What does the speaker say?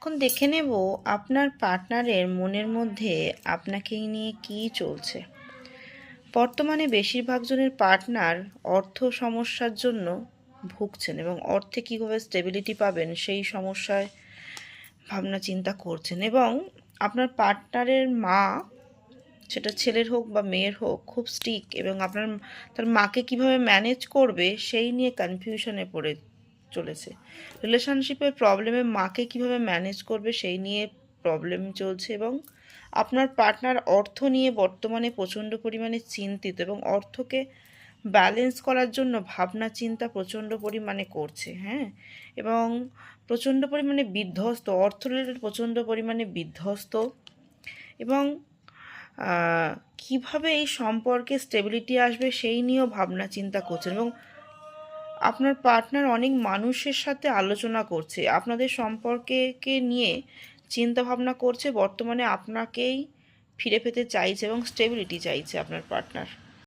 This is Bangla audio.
এখন দেখে নেব আপনার পার্টনারের মনের মধ্যে আপনাকে নিয়ে কী চলছে। বর্তমানে বেশিরভাগ জনের পার্টনার অর্থ সমস্যার জন্য ভুগছেন এবং অর্থে কীভাবে স্টেবিলিটি পাবেন সেই সমস্যায় ভাবনা চিন্তা করছেন, এবং আপনার পার্টনারের মা, সেটা ছেলের হোক বা মেয়ের হোক, খুব স্ট্রিক্ট, এবং তার মাকে কিভাবে ম্যানেজ করবে সেই নিয়ে কনফিউশনে পড়ে চলেছে। রিলেশনশিপের প্রবলেমে মাকে কিভাবে ম্যানেজ করবে সেই নিয়ে প্রবলেম চলছে, এবং আপনার পার্টনার অর্থ নিয়ে বর্তমানে প্রচণ্ড পরিমাণে চিন্তিত এবং অর্থকে ব্যালেন্স করার জন্য ভাবনা চিন্তা প্রচণ্ড পরিমাণে করছে। হ্যাঁ, এবং প্রচণ্ড পরিমাণে বিধ্বস্ত, অর্থ রিলেটেড প্রচণ্ড পরিমাণে বিধ্বস্ত, এবং কিভাবে এই সম্পর্কে স্টেবিলিটি আসবে সেই নিয়েও ভাবনা চিন্তা করছেন, এবং আপনার পার্টনার অনেক মানুষের সাথে আলোচনা করছে, আপনাদের সম্পর্ককে নিয়ে চিন্তা ভাবনা করছে। বর্তমানে আপনাকেই ফিরে পেতে চাইছে এবং স্টেবিলিটি চাইছে আপনার পার্টনার।